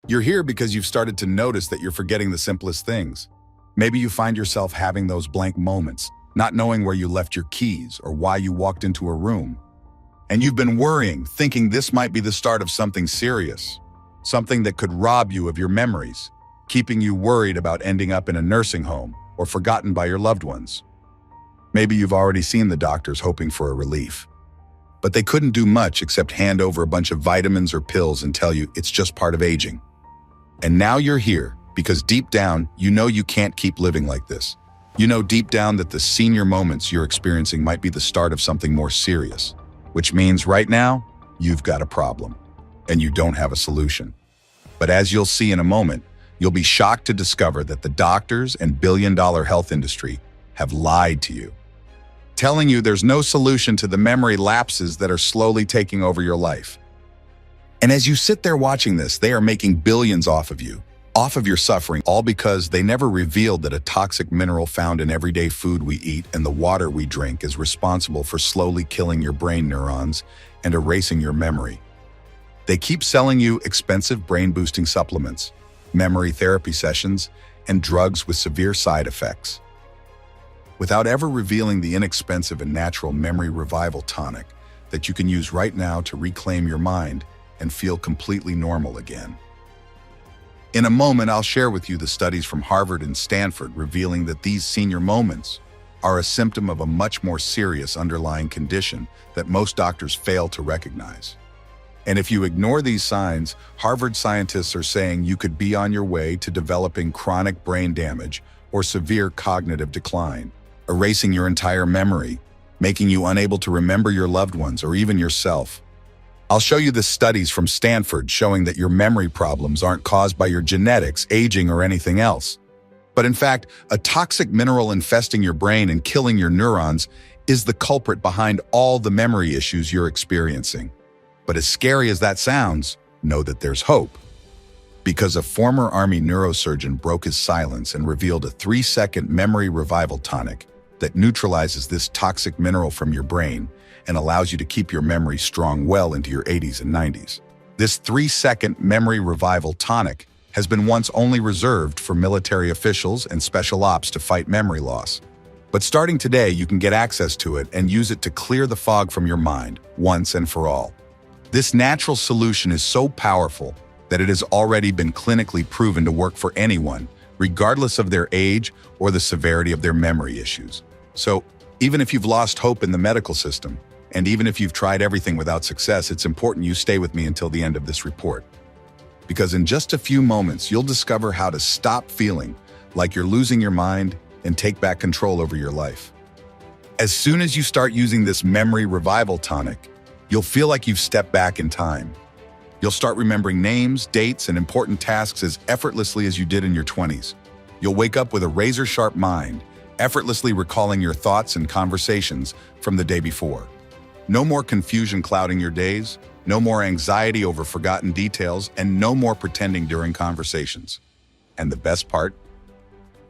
You're here because you've started to notice that you're forgetting the simplest things. Maybe you find yourself having those blank moments, not knowing where you left your keys or why you walked into a room. And you've been worrying, thinking this might be the start of something serious, something that could rob you of your memories, keeping you worried about ending up in a nursing home or forgotten by your loved ones. Maybe you've already seen the doctors hoping for a relief, but they couldn't do much except hand over a bunch of vitamins or pills and tell you it's just part of aging. And now you're here because deep down, you know you can't keep living like this. You know deep down that the senior moments you're experiencing might be the start of something more serious, which means right now, you've got a problem and you don't have a solution. But as you'll see in a moment, you'll be shocked to discover that the doctors and billion-dollar health industry have lied to you, telling you there's no solution to the memory lapses that are slowly taking over your life. And as you sit there watching this, they are making billions off of you, off of your suffering, all because they never revealed that a toxic mineral found in everyday food we eat and the water we drink is responsible for slowly killing your brain neurons and erasing your memory. They keep selling you expensive brain-boosting supplements, memory therapy sessions, and drugs with severe side effects, without ever revealing the inexpensive and natural memory revival tonic that you can use right now to reclaim your mind and feel completely normal again. In a moment, I'll share with you the studies from Harvard and Stanford revealing that these senior moments are a symptom of a much more serious underlying condition that most doctors fail to recognize. And if you ignore these signs, Harvard scientists are saying you could be on your way to developing chronic brain damage or severe cognitive decline, erasing your entire memory, making you unable to remember your loved ones or even yourself. I'll show you the studies from Stanford showing that your memory problems aren't caused by your genetics, aging, or anything else. But in fact, a toxic mineral infesting your brain and killing your neurons is the culprit behind all the memory issues you're experiencing. But as scary as that sounds, know that there's hope. Because a former Army neurosurgeon broke his silence and revealed a 3-second memory revival tonic that neutralizes this toxic mineral from your brain and allows you to keep your memory strong well into your 80s and 90s. This 3-second memory revival tonic has been once only reserved for military officials and special ops to fight memory loss. But starting today, you can get access to it and use it to clear the fog from your mind once and for all. This natural solution is so powerful that it has already been clinically proven to work for anyone, regardless of their age or the severity of their memory issues. So, even if you've lost hope in the medical system, and even if you've tried everything without success, it's important you stay with me until the end of this report. Because in just a few moments, you'll discover how to stop feeling like you're losing your mind and take back control over your life. As soon as you start using this memory revival tonic, you'll feel like you've stepped back in time. You'll start remembering names, dates, and important tasks as effortlessly as you did in your 20s. You'll wake up with a razor-sharp mind, effortlessly recalling your thoughts and conversations from the day before. No more confusion clouding your days, no more anxiety over forgotten details, and no more pretending during conversations. And the best part?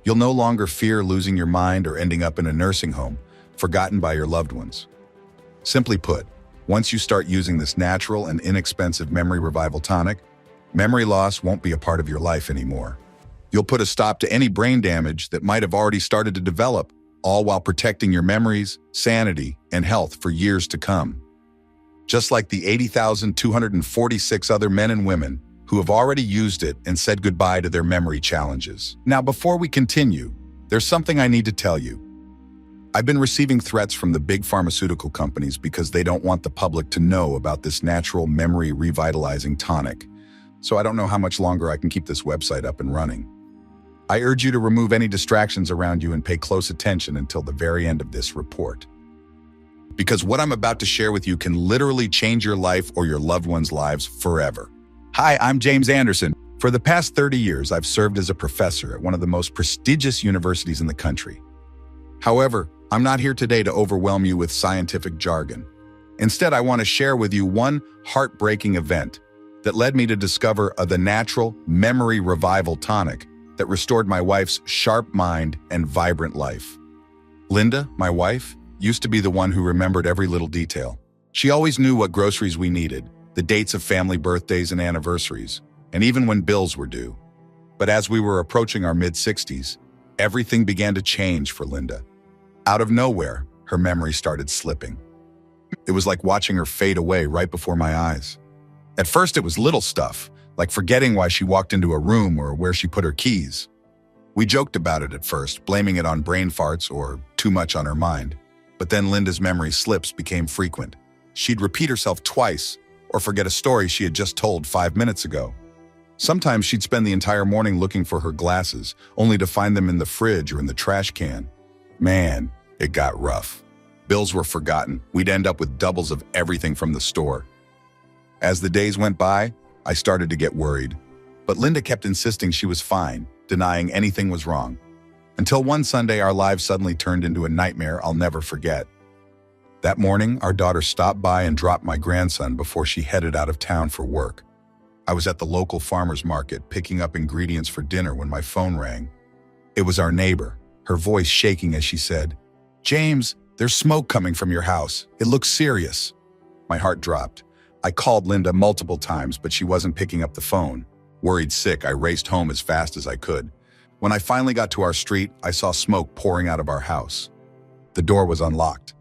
You'll no longer fear losing your mind or ending up in a nursing home, forgotten by your loved ones. Simply put, once you start using this natural and inexpensive memory revival tonic, memory loss won't be a part of your life anymore. You'll put a stop to any brain damage that might have already started to develop, all while protecting your memories, sanity, and health for years to come. Just like the 80,246 other men and women who have already used it and said goodbye to their memory challenges. Now, before we continue, there's something I need to tell you. I've been receiving threats from the big pharmaceutical companies because they don't want the public to know about this natural memory revitalizing tonic. So I don't know how much longer I can keep this website up and running. I urge you to remove any distractions around you and pay close attention until the very end of this report. Because what I'm about to share with you can literally change your life or your loved ones' lives forever. Hi, I'm James Anderson. For the past 30 years, I've served as a professor at one of the most prestigious universities in the country. However, I'm not here today to overwhelm you with scientific jargon. Instead, I want to share with you one heartbreaking event that led me to discover the natural memory revival tonic that restored my wife's sharp mind and vibrant life. Linda, my wife, used to be the one who remembered every little detail. She always knew what groceries we needed, the dates of family birthdays and anniversaries, and even when bills were due. But as we were approaching our mid-60s, everything began to change for Linda. Out of nowhere, her memory started slipping. It was like watching her fade away right before my eyes. At first, it was little stuff, like forgetting why she walked into a room or where she put her keys. We joked about it at first, blaming it on brain farts or too much on her mind. But then Linda's memory slips became frequent. She'd repeat herself twice or forget a story she had just told 5 minutes ago. Sometimes she'd spend the entire morning looking for her glasses, only to find them in the fridge or in the trash can. Man, it got rough. Bills were forgotten. We'd end up with doubles of everything from the store. As the days went by, I started to get worried. But Linda kept insisting she was fine, denying anything was wrong. Until one Sunday, our lives suddenly turned into a nightmare I'll never forget. That morning, our daughter stopped by and dropped my grandson before she headed out of town for work. I was at the local farmer's market picking up ingredients for dinner when my phone rang. It was our neighbor, her voice shaking as she said, "James, there's smoke coming from your house. It looks serious." My heart dropped. I called Linda multiple times, but she wasn't picking up the phone. Worried sick, I raced home as fast as I could. When I finally got to our street, I saw smoke pouring out of our house. The door was unlocked.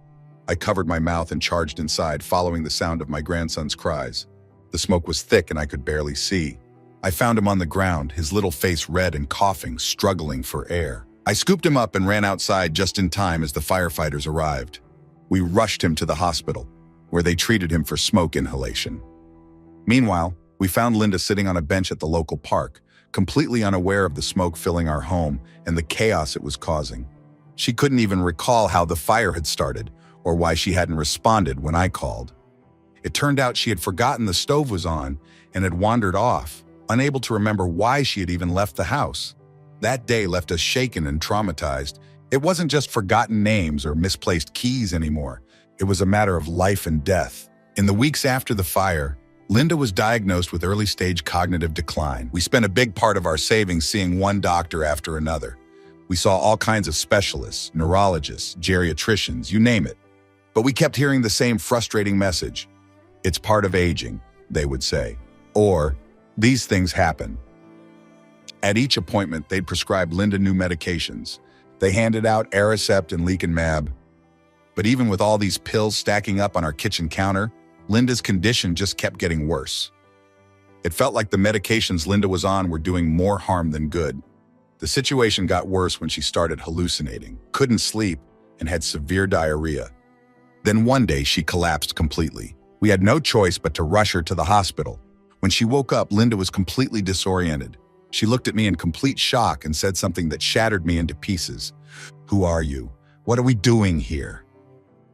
I covered my mouth and charged inside, following the sound of my grandson's cries. The smoke was thick and I could barely see. I found him on the ground, his little face red and coughing, struggling for air. I scooped him up and ran outside just in time as the firefighters arrived. We rushed him to the hospital, where they treated him for smoke inhalation. Meanwhile, we found Linda sitting on a bench at the local park, completely unaware of the smoke filling our home and the chaos it was causing. She couldn't even recall how the fire had started or why she hadn't responded when I called. It turned out she had forgotten the stove was on and had wandered off, unable to remember why she had even left the house. That day left us shaken and traumatized. It wasn't just forgotten names or misplaced keys anymore. It was a matter of life and death. In the weeks after the fire, Linda was diagnosed with early-stage cognitive decline. We spent a big part of our savings seeing one doctor after another. We saw all kinds of specialists, neurologists, geriatricians, you name it. But we kept hearing the same frustrating message. "It's part of aging," they would say. Or, "These things happen." At each appointment, they'd prescribe Linda new medications. They handed out Aricept and Lecanemab. But even with all these pills stacking up on our kitchen counter, Linda's condition just kept getting worse. It felt like the medications Linda was on were doing more harm than good. The situation got worse when she started hallucinating, couldn't sleep, and had severe diarrhea. Then one day, she collapsed completely. We had no choice but to rush her to the hospital. When she woke up, Linda was completely disoriented. She looked at me in complete shock and said something that shattered me into pieces. "Who are you? What are we doing here?"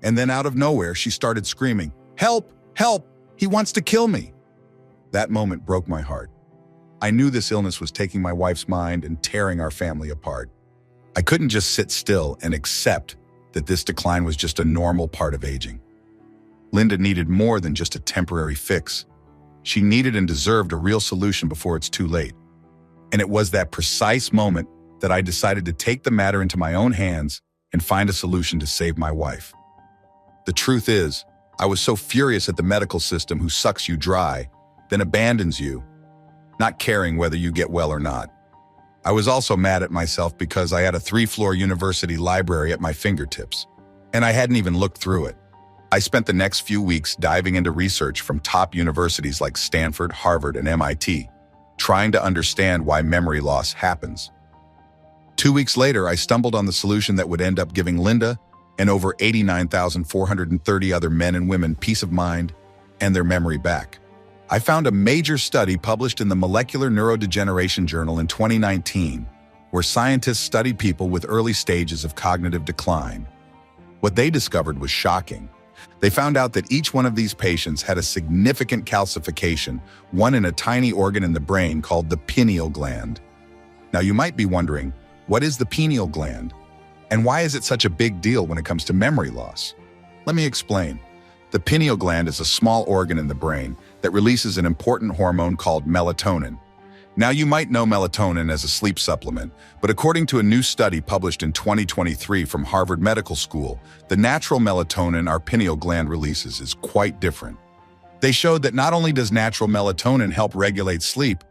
And then out of nowhere, she started screaming, "Help! Help! He wants to kill me!" That moment broke my heart. I knew this illness was taking my wife's mind and tearing our family apart. I couldn't just sit still and accept that this decline was just a normal part of aging. Linda needed more than just a temporary fix. She needed and deserved a real solution before it's too late. And it was that precise moment that I decided to take the matter into my own hands and find a solution to save my wife. The truth is, I was so furious at the medical system who sucks you dry, then abandons you, not caring whether you get well or not. I was also mad at myself because I had a 3-floor university library at my fingertips, and I hadn't even looked through it. I spent the next few weeks diving into research from top universities like Stanford, Harvard, and MIT, trying to understand why memory loss happens. 2 weeks later, I stumbled on the solution that would end up giving Linda and over 89,430 other men and women peace of mind and their memory back. I found a major study published in the Molecular Neurodegeneration Journal in 2019, where scientists studied people with early stages of cognitive decline. What they discovered was shocking. They found out that each one of these patients had a significant calcification, one in a tiny organ in the brain called the pineal gland. Now you might be wondering, what is the pineal gland? And why is it such a big deal when it comes to memory loss? Let me explain. The pineal gland is a small organ in the brain that releases an important hormone called melatonin. Now you might know melatonin as a sleep supplement, but according to a new study published in 2023 from Harvard Medical School, the natural melatonin our pineal gland releases is quite different. They showed that not only does natural melatonin help regulate sleep,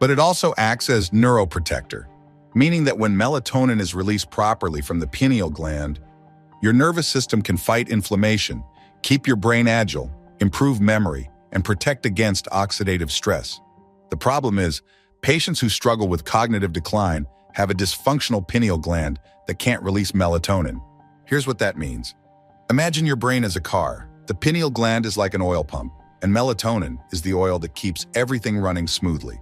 But it also acts as neuroprotector, meaning that when melatonin is released properly from the pineal gland, your nervous system can fight inflammation, keep your brain agile, improve memory, and protect against oxidative stress. The problem is, patients who struggle with cognitive decline have a dysfunctional pineal gland that can't release melatonin. Here's what that means. Imagine your brain as a car. The pineal gland is like an oil pump, and melatonin is the oil that keeps everything running smoothly.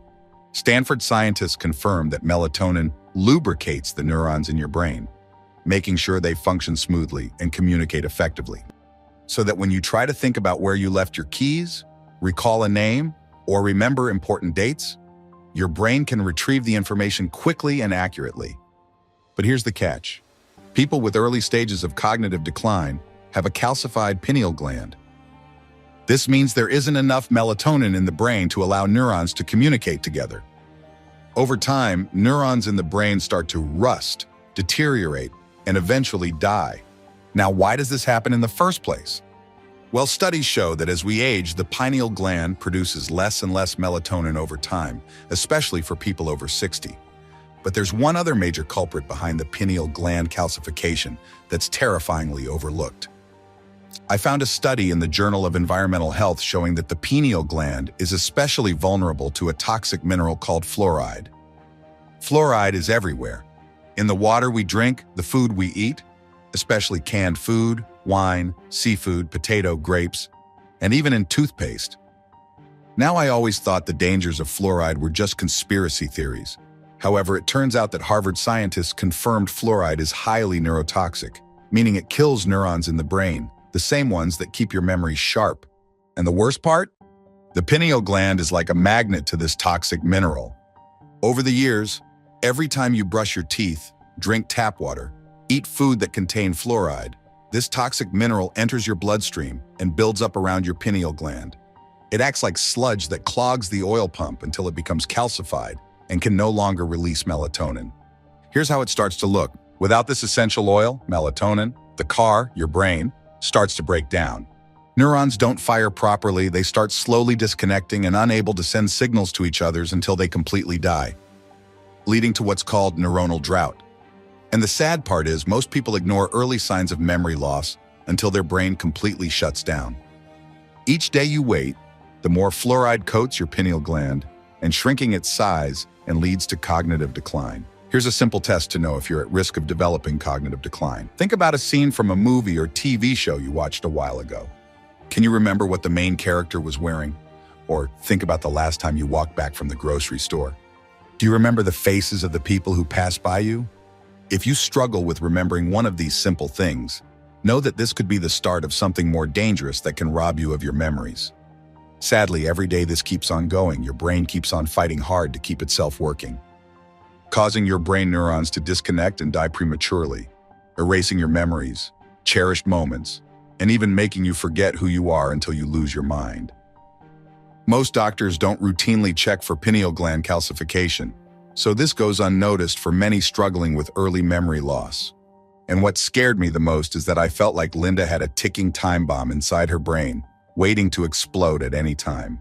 Stanford scientists confirm that melatonin lubricates the neurons in your brain, making sure they function smoothly and communicate effectively. So that when you try to think about where you left your keys, recall a name, or remember important dates, your brain can retrieve the information quickly and accurately. But here's the catch. People with early stages of cognitive decline have a calcified pineal gland. This means there isn't enough melatonin in the brain to allow neurons to communicate together. Over time, neurons in the brain start to rust, deteriorate, and eventually die. Now, why does this happen in the first place? Well, studies show that as we age, the pineal gland produces less and less melatonin over time, especially for people over 60. But there's one other major culprit behind the pineal gland calcification that's terrifyingly overlooked. I found a study in the Journal of Environmental Health showing that the pineal gland is especially vulnerable to a toxic mineral called fluoride. Fluoride is everywhere. In the water we drink, the food we eat, especially canned food, wine, seafood, potato, grapes, and even in toothpaste. Now, I always thought the dangers of fluoride were just conspiracy theories. However, it turns out that Harvard scientists confirmed fluoride is highly neurotoxic, meaning it kills neurons in the brain, the same ones that keep your memory sharp. And the worst part? The pineal gland is like a magnet to this toxic mineral. Over the years, every time you brush your teeth, drink tap water, eat food that contain fluoride, this toxic mineral enters your bloodstream and builds up around your pineal gland. It acts like sludge that clogs the oil pump until it becomes calcified and can no longer release melatonin. Here's how it starts to look. Without this essential oil, melatonin, the car, your brain, starts to break down. Neurons don't fire properly, they start slowly disconnecting and unable to send signals to each other until they completely die, leading to what's called neuronal drought. And the sad part is most people ignore early signs of memory loss until their brain completely shuts down. Each day you wait, the more fluoride coats your pineal gland and shrinking its size and leads to cognitive decline. Here's a simple test to know if you're at risk of developing cognitive decline. Think about a scene from a movie or TV show you watched a while ago. Can you remember what the main character was wearing? Or think about the last time you walked back from the grocery store. Do you remember the faces of the people who passed by you? If you struggle with remembering one of these simple things, know that this could be the start of something more dangerous that can rob you of your memories. Sadly, every day this keeps on going, your brain keeps on fighting hard to keep itself working, causing your brain neurons to disconnect and die prematurely, erasing your memories, cherished moments, and even making you forget who you are until you lose your mind. Most doctors don't routinely check for pineal gland calcification, so this goes unnoticed for many struggling with early memory loss. And what scared me the most is that I felt like Linda had a ticking time bomb inside her brain, waiting to explode at any time.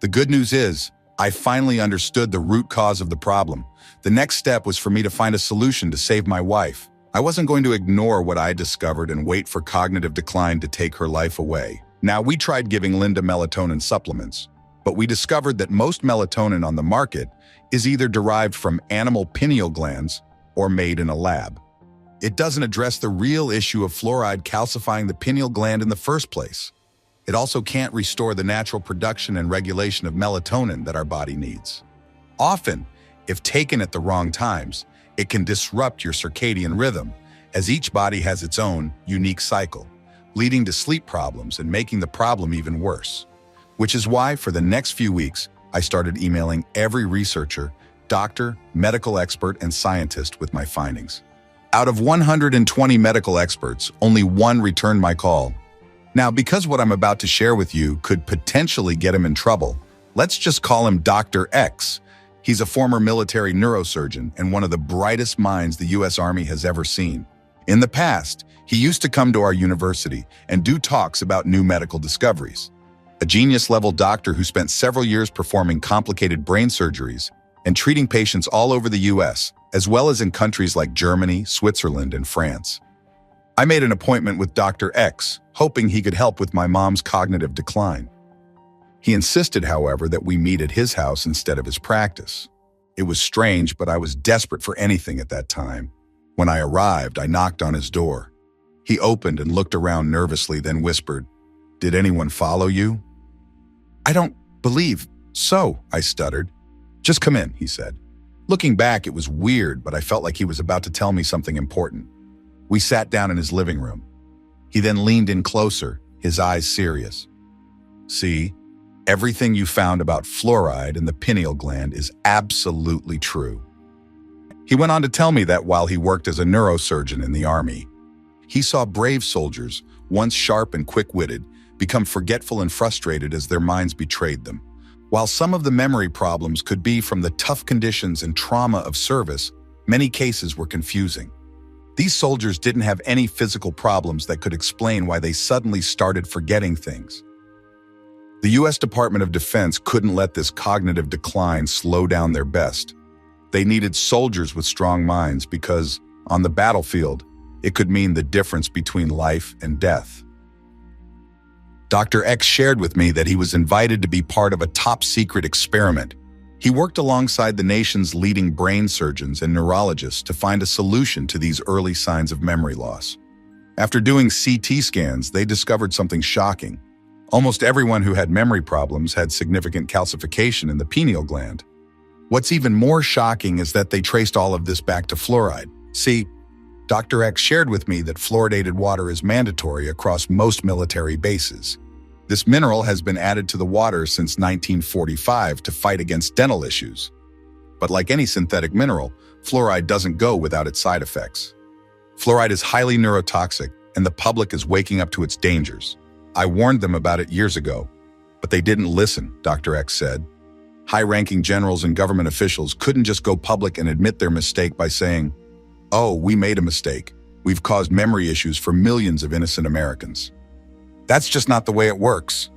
The good news is, I finally understood the root cause of the problem. The next step was for me to find a solution to save my wife. I wasn't going to ignore what I discovered and wait for cognitive decline to take her life away. Now, we tried giving Linda melatonin supplements, but we discovered that most melatonin on the market is either derived from animal pineal glands or made in a lab. It doesn't address the real issue of fluoride calcifying the pineal gland in the first place. It also can't restore the natural production and regulation of melatonin that our body needs. Often, if taken at the wrong times, it can disrupt your circadian rhythm, as each body has its own unique cycle, leading to sleep problems and making the problem even worse. Which is why, for the next few weeks, I started emailing every researcher, doctor, medical expert, and scientist with my findings. Out of 120 medical experts, only one returned my call. Now, because what I'm about to share with you could potentially get him in trouble, let's just call him Dr. X. He's a former military neurosurgeon and one of the brightest minds the U.S. Army has ever seen. In the past, he used to come to our university and do talks about new medical discoveries. a genius-level doctor who spent several years performing complicated brain surgeries and treating patients all over the US, as well as in countries like Germany, Switzerland, and France. I made an appointment with Dr. X, hoping he could help with my mom's cognitive decline. He insisted, however, that we meet at his house instead of his practice. It was strange, but I was desperate for anything at that time. When I arrived, I knocked on his door. He opened and looked around nervously, then whispered, "Did anyone follow you?" "I don't believe so," I stuttered. "Just come in," he said. Looking back, it was weird, but I felt like he was about to tell me something important. We sat down in his living room. He then leaned in closer, his eyes serious. "See, everything you found about fluoride in the pineal gland is absolutely true." He went on to tell me that while he worked as a neurosurgeon in the Army, he saw brave soldiers, once sharp and quick-witted, become forgetful and frustrated as their minds betrayed them. While some of the memory problems could be from the tough conditions and trauma of service, many cases were confusing. These soldiers didn't have any physical problems that could explain why they suddenly started forgetting things. The U.S. Department of Defense couldn't let this cognitive decline slow down their best. They needed soldiers with strong minds because, on the battlefield, it could mean the difference between life and death. Dr. X shared with me that he was invited to be part of a top-secret experiment. He worked alongside the nation's leading brain surgeons and neurologists to find a solution to these early signs of memory loss. After doing CT scans, they discovered something shocking. Almost everyone who had memory problems had significant calcification in the pineal gland. What's even more shocking is that they traced all of this back to fluoride. See, Dr. X shared with me that fluoridated water is mandatory across most military bases. This mineral has been added to the water since 1945 to fight against dental issues. But like any synthetic mineral, fluoride doesn't go without its side effects. Fluoride is highly neurotoxic, and the public is waking up to its dangers. I warned them about it years ago, but they didn't listen, Dr. X said. High-ranking generals and government officials couldn't just go public and admit their mistake by saying, "Oh, we made a mistake. We've caused memory issues for millions of innocent Americans." That's just not the way it works.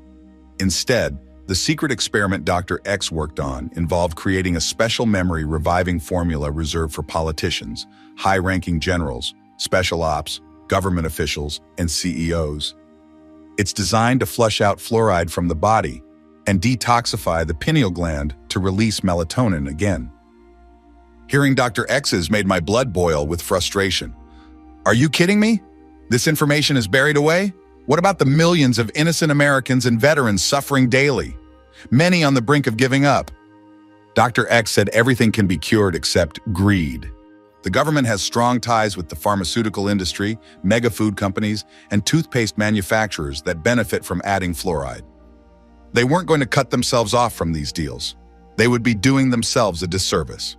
Instead, the secret experiment Dr. X worked on involved creating a special memory reviving formula reserved for politicians, high-ranking generals, special ops, government officials, and CEOs. It's designed to flush out fluoride from the body and detoxify the pineal gland to release melatonin again. Hearing Dr. X's made my blood boil with frustration. Are you kidding me? This information is buried away? What about the millions of innocent Americans and veterans suffering daily? Many on the brink of giving up. Dr. X said everything can be cured except greed. The government has strong ties with the pharmaceutical industry, mega food companies, and toothpaste manufacturers that benefit from adding fluoride. They weren't going to cut themselves off from these deals. They would be doing themselves a disservice.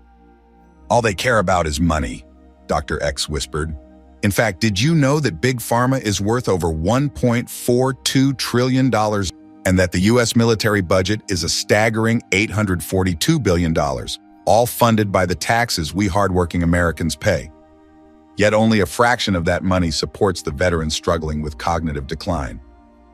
All they care about is money, Dr. X whispered. In fact, did you know that Big Pharma is worth over $1.42 trillion and that the U.S. military budget is a staggering $842 billion, all funded by the taxes we hardworking Americans pay? Yet only a fraction of that money supports the veterans struggling with cognitive decline.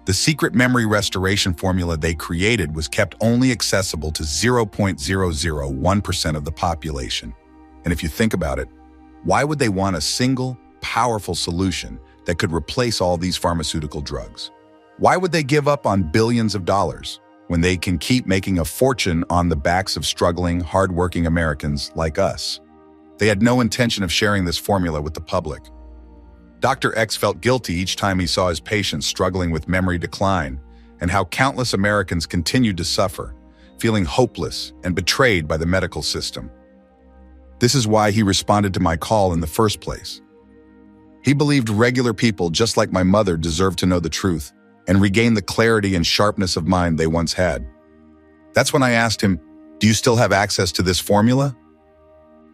The secret memory restoration formula they created was kept only accessible to 0.001% of the population. And if you think about it, why would they want a single, powerful solution that could replace all these pharmaceutical drugs? Why would they give up on billions of dollars when they can keep making a fortune on the backs of struggling, hardworking Americans like us? They had no intention of sharing this formula with the public. Dr. X felt guilty each time he saw his patients struggling with memory decline and how countless Americans continued to suffer, feeling hopeless and betrayed by the medical system. This is why he responded to my call in the first place. He believed regular people just like my mother deserved to know the truth and regain the clarity and sharpness of mind they once had. That's when I asked him, "Do you still have access to this formula?"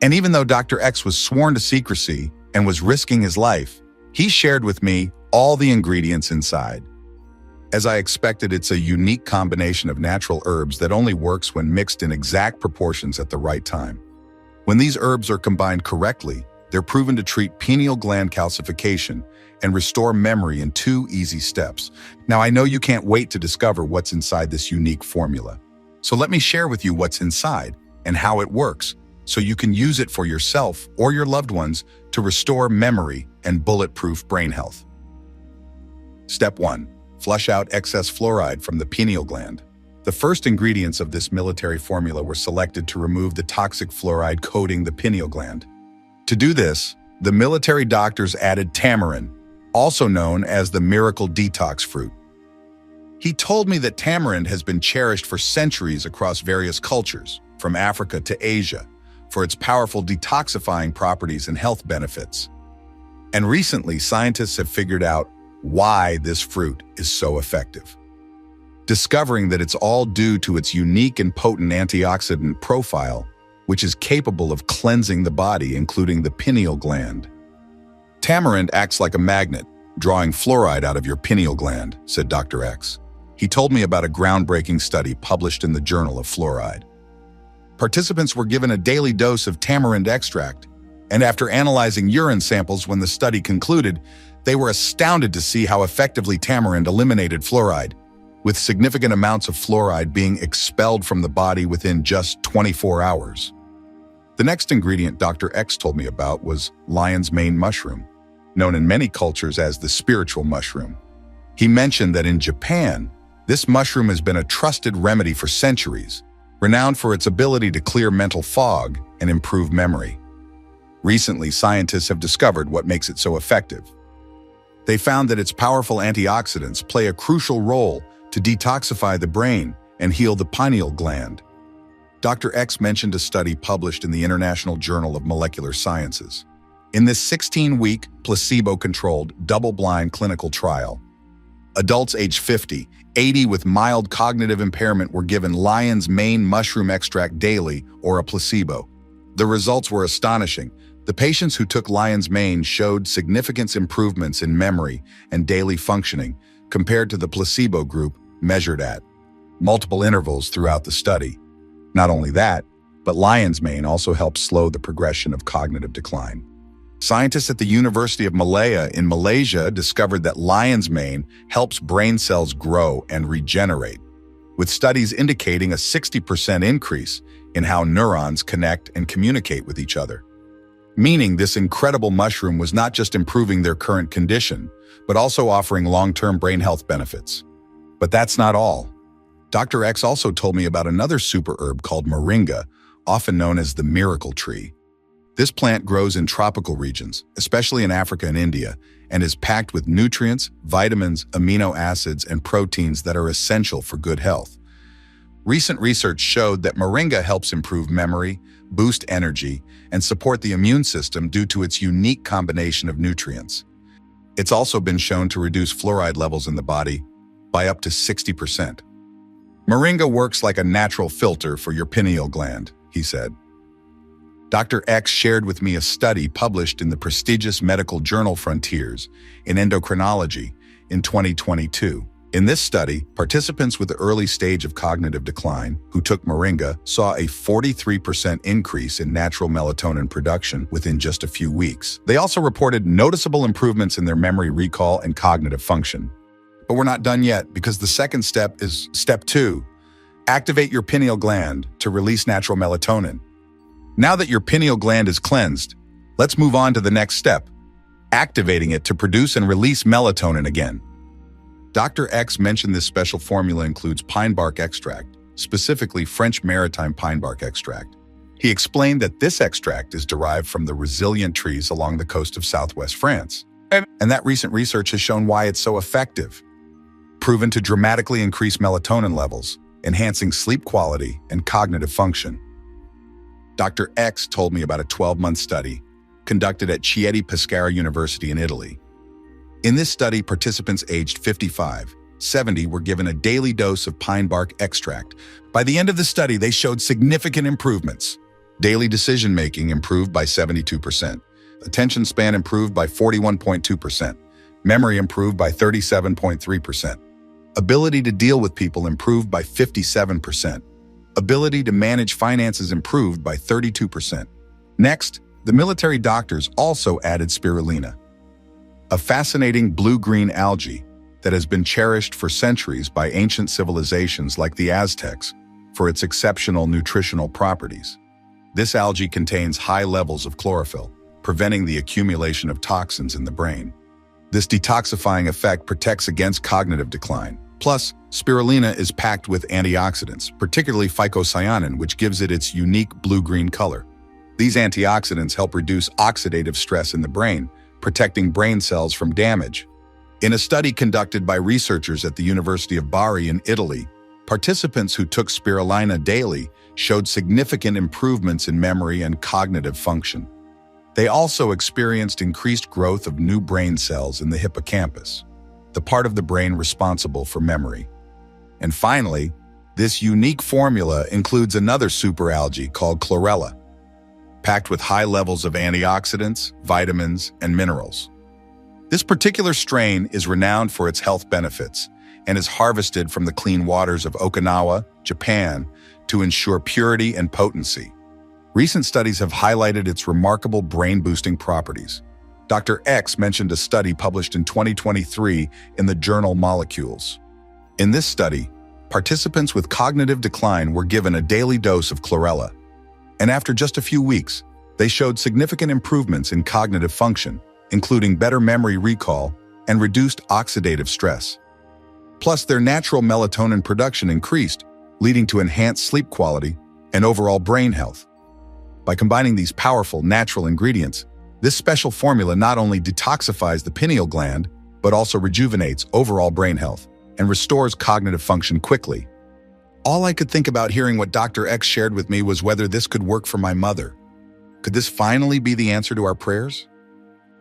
And even though Dr. X was sworn to secrecy and was risking his life, he shared with me all the ingredients inside. As I expected, it's a unique combination of natural herbs that only works when mixed in exact proportions at the right time. When these herbs are combined correctly, They're proven to treat pineal gland calcification and restore memory in 2 easy steps. Now, I know you can't wait to discover what's inside this unique formula. So let me share with you what's inside and how it works, so you can use it for yourself or your loved ones to restore memory and bulletproof brain health. Step 1. Flush out excess fluoride from the pineal gland. The first ingredients of this military formula were selected to remove the toxic fluoride coating the pineal gland. To do this, the military doctors added tamarind, also known as the miracle detox fruit. He told me that tamarind has been cherished for centuries across various cultures, from Africa to Asia, for its powerful detoxifying properties and health benefits. And recently, scientists have figured out why this fruit is so effective, discovering that it's all due to its unique and potent antioxidant profile, which is capable of cleansing the body, including the pineal gland. Tamarind acts like a magnet, drawing fluoride out of your pineal gland, said Dr. X. He told me about a groundbreaking study published in the Journal of Fluoride. Participants were given a daily dose of tamarind extract, and after analyzing urine samples when the study concluded, they were astounded to see how effectively tamarind eliminated fluoride, with significant amounts of fluoride being expelled from the body within just 24 hours. The next ingredient Dr. X told me about was lion's mane mushroom, known in many cultures as the spiritual mushroom. He mentioned that in Japan, this mushroom has been a trusted remedy for centuries, renowned for its ability to clear mental fog and improve memory. Recently, scientists have discovered what makes it so effective. They found that its powerful antioxidants play a crucial role to detoxify the brain and heal the pineal gland. Dr. X mentioned a study published in the International Journal of Molecular Sciences. In this 16-week, placebo-controlled, double-blind clinical trial, adults aged 50, 80 with mild cognitive impairment were given lion's mane mushroom extract daily or a placebo. The results were astonishing. The patients who took lion's mane showed significant improvements in memory and daily functioning compared to the placebo group measured at multiple intervals throughout the study. Not only that, but lion's mane also helps slow the progression of cognitive decline. Scientists at the University of Malaya in Malaysia discovered that lion's mane helps brain cells grow and regenerate, with studies indicating a 60% increase in how neurons connect and communicate with each other. Meaning this incredible mushroom was not just improving their current condition, but also offering long-term brain health benefits. But that's not all. Dr. X also told me about another super herb called moringa, often known as the miracle tree. This plant grows in tropical regions, especially in Africa and India, and is packed with nutrients, vitamins, amino acids, and proteins that are essential for good health. Recent research showed that moringa helps improve memory, boost energy, and support the immune system due to its unique combination of nutrients. It's also been shown to reduce fluoride levels in the body by up to 60%. Moringa works like a natural filter for your pineal gland, he said. Dr. X shared with me a study published in the prestigious medical journal Frontiers in Endocrinology in 2022. In this study, participants with the early stage of cognitive decline who took moringa saw a 43% increase in natural melatonin production within just a few weeks. They also reported noticeable improvements in their memory recall and cognitive function. But we're not done yet, because the second step is step 2. Activate your pineal gland to release natural melatonin. Now that your pineal gland is cleansed, let's move on to the next step, activating it to produce and release melatonin again. Dr. X mentioned this special formula includes pine bark extract, specifically French maritime pine bark extract. He explained that this extract is derived from the resilient trees along the coast of southwest France, and that recent research has shown why it's so effective. Proven to dramatically increase melatonin levels, enhancing sleep quality and cognitive function. Dr. X told me about a 12-month study conducted at Chieti Pescara University in Italy. In this study, participants aged 55, 70 were given a daily dose of pine bark extract. By the end of the study, they showed significant improvements. Daily decision-making improved by 72%. Attention span improved by 41.2%. Memory improved by 37.3%. Ability to deal with people improved by 57%. Ability to manage finances improved by 32%. Next, the military doctors also added spirulina, a fascinating blue-green algae that has been cherished for centuries by ancient civilizations like the Aztecs for its exceptional nutritional properties. This algae contains high levels of chlorophyll, preventing the accumulation of toxins in the brain. This detoxifying effect protects against cognitive decline. Plus, spirulina is packed with antioxidants, particularly phycocyanin, which gives it its unique blue-green color. These antioxidants help reduce oxidative stress in the brain, protecting brain cells from damage. In a study conducted by researchers at the University of Bari in Italy, participants who took spirulina daily showed significant improvements in memory and cognitive function. They also experienced increased growth of new brain cells in the hippocampus, the part of the brain responsible for memory. And finally, this unique formula includes another superalgae called chlorella, packed with high levels of antioxidants, vitamins, and minerals. This particular strain is renowned for its health benefits and is harvested from the clean waters of Okinawa, Japan, to ensure purity and potency. Recent studies have highlighted its remarkable brain-boosting properties. Dr. X mentioned a study published in 2023 in the journal Molecules. In this study, participants with cognitive decline were given a daily dose of chlorella, and after just a few weeks, they showed significant improvements in cognitive function, including better memory recall and reduced oxidative stress. Plus, their natural melatonin production increased, leading to enhanced sleep quality and overall brain health. By combining these powerful natural ingredients, this special formula not only detoxifies the pineal gland, but also rejuvenates overall brain health and restores cognitive function quickly. All I could think about hearing what Dr. X shared with me was whether this could work for my mother. Could this finally be the answer to our prayers?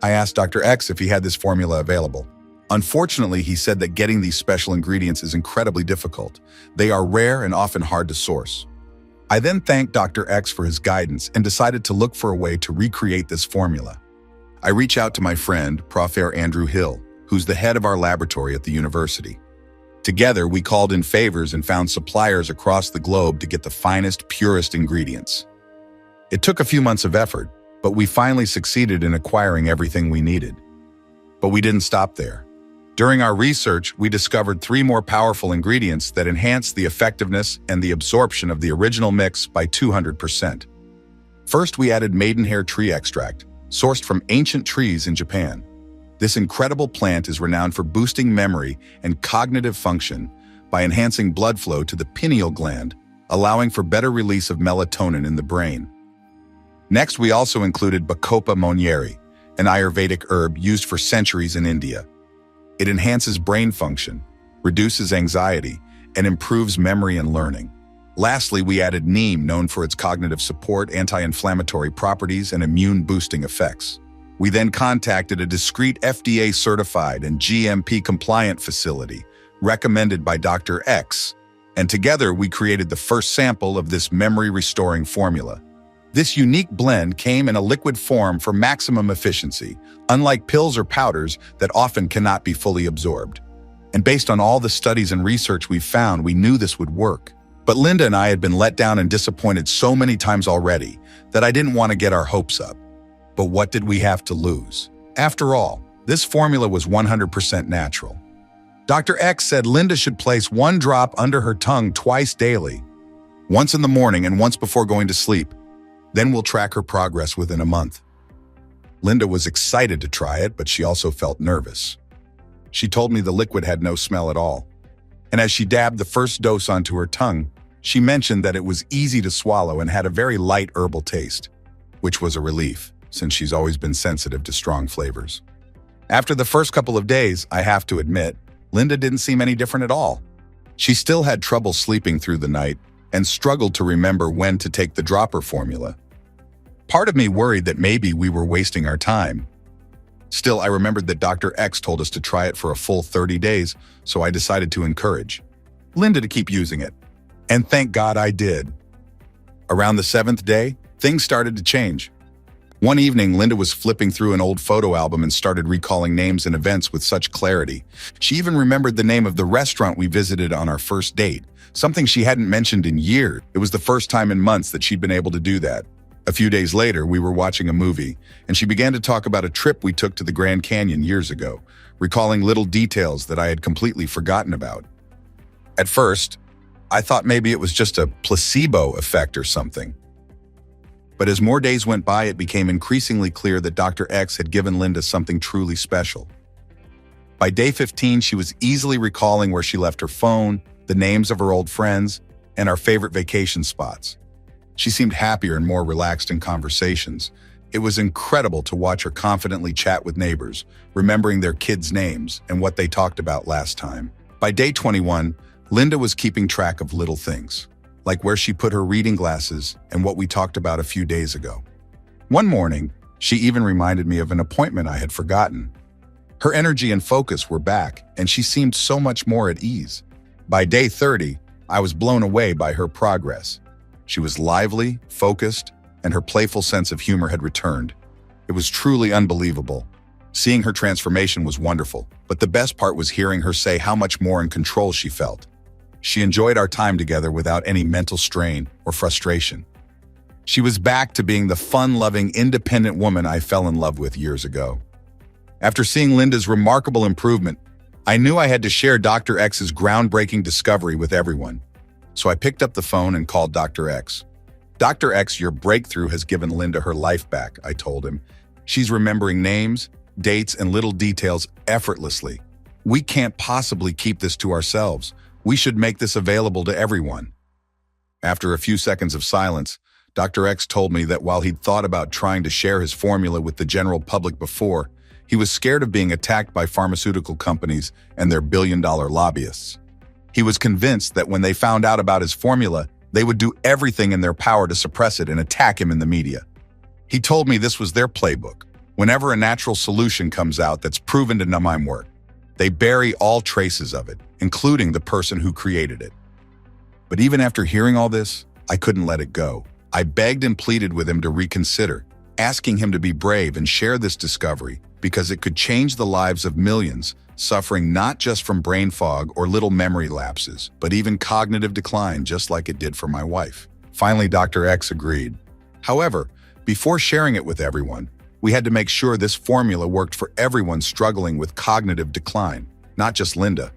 I asked Dr. X if he had this formula available. Unfortunately, he said that getting these special ingredients is incredibly difficult. They are rare and often hard to source. I then thanked Dr. X for his guidance and decided to look for a way to recreate this formula. I reached out to my friend, Professor Andrew Hill, who's the head of our laboratory at the university. Together, we called in favors and found suppliers across the globe to get the finest, purest ingredients. It took a few months of effort, but we finally succeeded in acquiring everything we needed. But we didn't stop there. During our research, we discovered 3 more powerful ingredients that enhanced the effectiveness and the absorption of the original mix by 200%. First, we added maidenhair tree extract, sourced from ancient trees in Japan. This incredible plant is renowned for boosting memory and cognitive function by enhancing blood flow to the pineal gland, allowing for better release of melatonin in the brain. Next, we also included Bacopa monnieri, an Ayurvedic herb used for centuries in India. It enhances brain function, reduces anxiety, and improves memory and learning. Lastly, we added neem, known for its cognitive support, anti-inflammatory properties, and immune-boosting effects. We then contacted a discreet FDA-certified and GMP-compliant facility recommended by Dr. X, and together we created the first sample of this memory-restoring formula. This unique blend came in a liquid form for maximum efficiency, unlike pills or powders that often cannot be fully absorbed. And based on all the studies and research we've found, we knew this would work. But Linda and I had been let down and disappointed so many times already that I didn't want to get our hopes up. But what did we have to lose? After all, this formula was 100% natural. Dr. X said Linda should place 1 drop under her tongue twice daily, once in the morning and once before going to sleep. Then we'll track her progress within a month. Linda was excited to try it, but she also felt nervous. She told me the liquid had no smell at all. And as she dabbed the first dose onto her tongue, she mentioned that it was easy to swallow and had a very light herbal taste, which was a relief, since she's always been sensitive to strong flavors. After the first couple of days, I have to admit, Linda didn't seem any different at all. She still had trouble sleeping through the night and struggled to remember when to take the dropper formula. Part of me worried that maybe we were wasting our time. Still, I remembered that Dr. X told us to try it for a full 30 days, so I decided to encourage Linda to keep using it. And thank God I did. Around the 7th day, things started to change. One evening, Linda was flipping through an old photo album and started recalling names and events with such clarity. She even remembered the name of the restaurant we visited on our first date, something she hadn't mentioned in years. It was the first time in months that she'd been able to do that. A few days later, we were watching a movie, and she began to talk about a trip we took to the Grand Canyon years ago, recalling little details that I had completely forgotten about. At first, I thought maybe it was just a placebo effect or something. But as more days went by, it became increasingly clear that Dr. X had given Linda something truly special. By day 15, she was easily recalling where she left her phone, the names of her old friends, and our favorite vacation spots. She seemed happier and more relaxed in conversations. It was incredible to watch her confidently chat with neighbors, remembering their kids' names and what they talked about last time. By day 21, Linda was keeping track of little things, like where she put her reading glasses and what we talked about a few days ago. One morning, she even reminded me of an appointment I had forgotten. Her energy and focus were back, and she seemed so much more at ease. By day 30, I was blown away by her progress. She was lively, focused, and her playful sense of humor had returned. It was truly unbelievable. Seeing her transformation was wonderful, but the best part was hearing her say how much more in control she felt. She enjoyed our time together without any mental strain or frustration. She was back to being the fun-loving, independent woman I fell in love with years ago. After seeing Linda's remarkable improvement, I knew I had to share Dr. X's groundbreaking discovery with everyone. So I picked up the phone and called Dr. X. Dr. X, your breakthrough has given Linda her life back, I told him. She's remembering names, dates, and little details effortlessly. We can't possibly keep this to ourselves. We should make this available to everyone. After a few seconds of silence, Dr. X told me that while he'd thought about trying to share his formula with the general public before, he was scared of being attacked by pharmaceutical companies and their billion-dollar lobbyists. He was convinced that when they found out about his formula, they would do everything in their power to suppress it and attack him in the media. He told me this was their playbook. Whenever a natural solution comes out that's proven to not work, they bury all traces of it, including the person who created it. But even after hearing all this, I couldn't let it go. I begged and pleaded with him to reconsider, asking him to be brave and share this discovery because it could change the lives of millions, suffering not just from brain fog or little memory lapses, but even cognitive decline, just like it did for my wife. Finally, Dr. X agreed. However, before sharing it with everyone, we had to make sure this formula worked for everyone struggling with cognitive decline, not just Linda.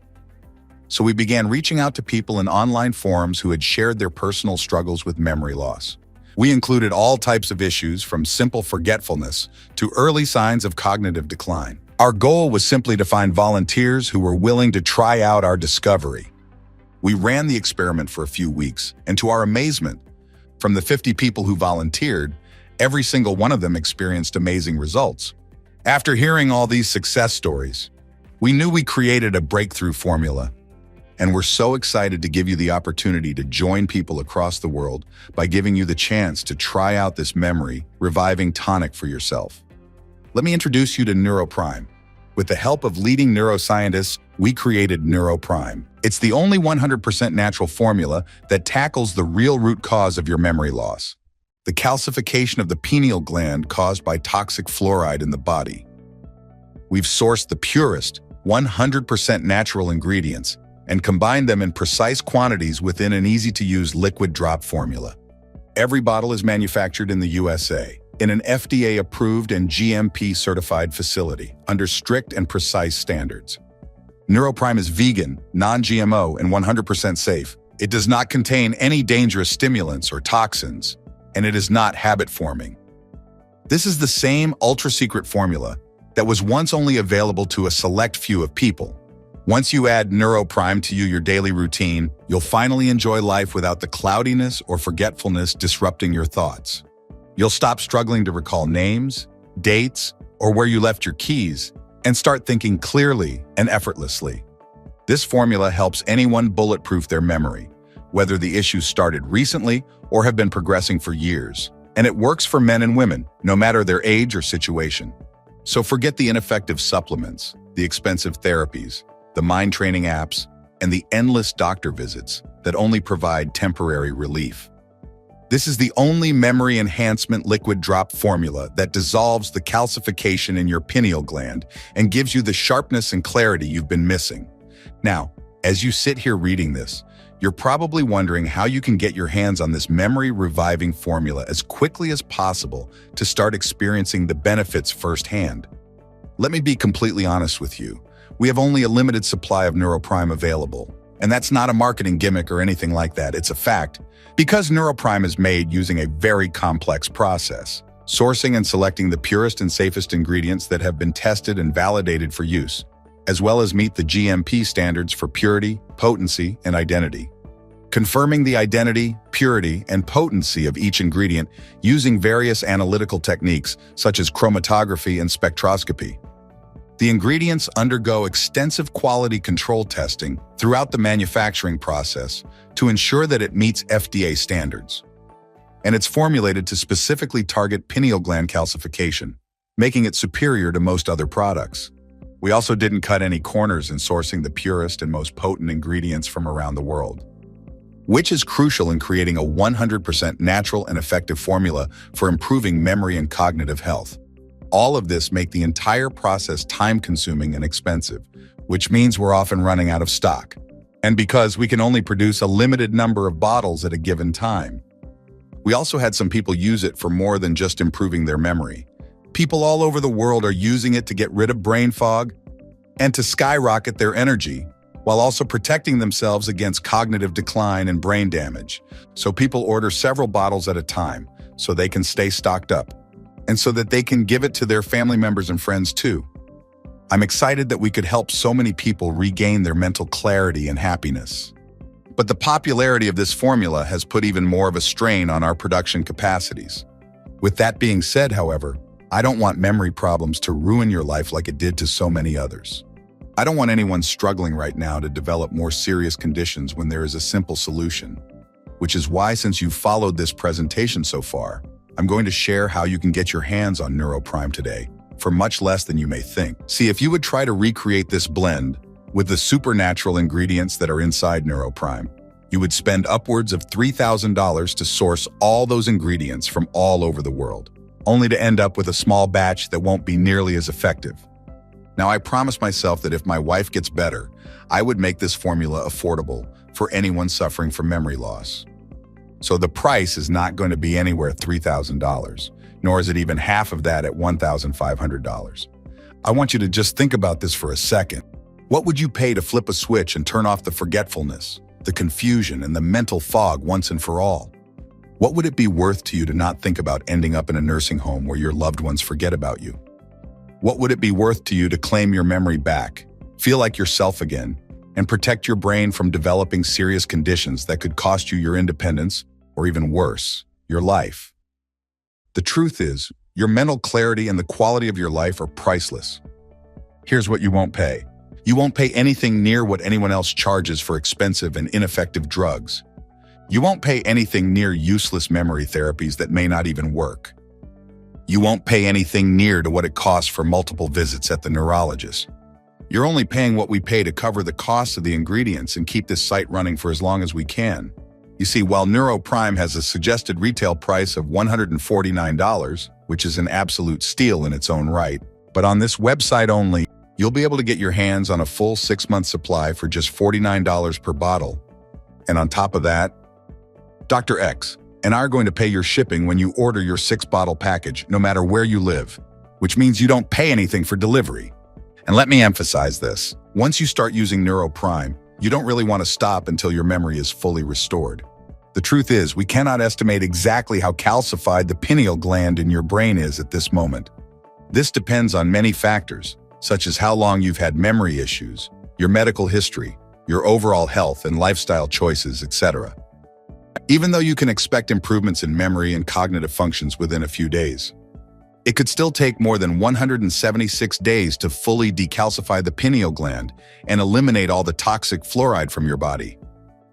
So we began reaching out to people in online forums who had shared their personal struggles with memory loss. We included all types of issues from simple forgetfulness to early signs of cognitive decline. Our goal was simply to find volunteers who were willing to try out our discovery. We ran the experiment for a few weeks, and to our amazement, from the 50 people who volunteered, every single one of them experienced amazing results. After hearing all these success stories, we knew we created a breakthrough formula, and we're so excited to give you the opportunity to join people across the world by giving you the chance to try out this memory reviving tonic for yourself. Let me introduce you to NeuroPrime. With the help of leading neuroscientists, we created NeuroPrime. It's the only 100% natural formula that tackles the real root cause of your memory loss, the calcification of the pineal gland caused by toxic fluoride in the body. We've sourced the purest, 100% natural ingredients and combined them in precise quantities within an easy-to-use liquid drop formula. Every bottle is manufactured in the USA, in an FDA-approved and GMP-certified facility, under strict and precise standards. NeuroPrime is vegan, non-GMO, and 100% safe. It does not contain any dangerous stimulants or toxins, and it is not habit-forming. This is the same ultra-secret formula that was once only available to a select few of people. Once you add NeuroPrime to your daily routine, you'll finally enjoy life without the cloudiness or forgetfulness disrupting your thoughts. You'll stop struggling to recall names, dates, or where you left your keys, and start thinking clearly and effortlessly. This formula helps anyone bulletproof their memory, whether the issues started recently or have been progressing for years. And it works for men and women, no matter their age or situation. So forget the ineffective supplements, the expensive therapies, the mind-training apps, and the endless doctor visits that only provide temporary relief. This is the only memory enhancement liquid drop formula that dissolves the calcification in your pineal gland and gives you the sharpness and clarity you've been missing. Now, as you sit here reading this, You're probably wondering how you can get your hands on this memory-reviving formula as quickly as possible to start experiencing the benefits firsthand. Let me be completely honest with you. We have only a limited supply of Neuroprime available. And that's not a marketing gimmick or anything like that, it's a fact. Because Neuroprime is made using a very complex process, sourcing and selecting the purest and safest ingredients that have been tested and validated for use, as well as meet the GMP standards for purity, potency, and identity. Confirming the identity, purity, and potency of each ingredient using various analytical techniques such as chromatography and spectroscopy. The ingredients undergo extensive quality control testing throughout the manufacturing process to ensure that it meets FDA standards. And it's formulated to specifically target pineal gland calcification, making it superior to most other products. We also didn't cut any corners in sourcing the purest and most potent ingredients from around the world, which is crucial in creating a 100% natural and effective formula for improving memory and cognitive health. All of this make the entire process time-consuming and expensive, which means we're often running out of stock. And because we can only produce a limited number of bottles at a given time. We also had some people use it for more than just improving their memory. People all over the world are using it to get rid of brain fog and to skyrocket their energy, while also protecting themselves against cognitive decline and brain damage. So people order several bottles at a time so they can stay stocked up, and so that they can give it to their family members and friends too. I'm excited that we could help so many people regain their mental clarity and happiness. But the popularity of this formula has put even more of a strain on our production capacities. With that being said, however, I don't want memory problems to ruin your life like it did to so many others. I don't want anyone struggling right now to develop more serious conditions when there is a simple solution, which is why, since you've followed this presentation so far, I'm going to share how you can get your hands on Neuroprime today for much less than you may think. See, if you would try to recreate this blend with the supernatural ingredients that are inside Neuroprime, you would spend upwards of $3,000 to source all those ingredients from all over the world, only to end up with a small batch that won't be nearly as effective. Now, I promised myself that if my wife gets better, I would make this formula affordable for anyone suffering from memory loss. So the price is not going to be anywhere $3,000, nor is it even half of that at $1,500. I want you to just think about this for a second. What would you pay to flip a switch and turn off the forgetfulness, the confusion, and the mental fog once and for all? What would it be worth to you to not think about ending up in a nursing home where your loved ones forget about you? What would it be worth to you to claim your memory back, feel like yourself again, and protect your brain from developing serious conditions that could cost you your independence, or even worse, your life? The truth is, your mental clarity and the quality of your life are priceless. Here's what you won't pay. You won't pay anything near what anyone else charges for expensive and ineffective drugs. You won't pay anything near useless memory therapies that may not even work. You won't pay anything near to what it costs for multiple visits at the neurologist. You're only paying what we pay to cover the cost of the ingredients and keep this site running for as long as we can. You see, while Neuroprime has a suggested retail price of $149, which is an absolute steal in its own right, but on this website only, you'll be able to get your hands on a full 6-month supply for just $49 per bottle. And on top of that, Dr. X and I are going to pay your shipping when you order your 6-bottle package, no matter where you live, which means you don't pay anything for delivery. And let me emphasize this. Once you start using Neuroprime, you don't really want to stop until your memory is fully restored. The truth is, we cannot estimate exactly how calcified the pineal gland in your brain is at this moment. This depends on many factors, such as how long you've had memory issues, your medical history, your overall health and lifestyle choices, etc. Even though you can expect improvements in memory and cognitive functions within a few days, it could still take more than 176 days to fully decalcify the pineal gland and eliminate all the toxic fluoride from your body.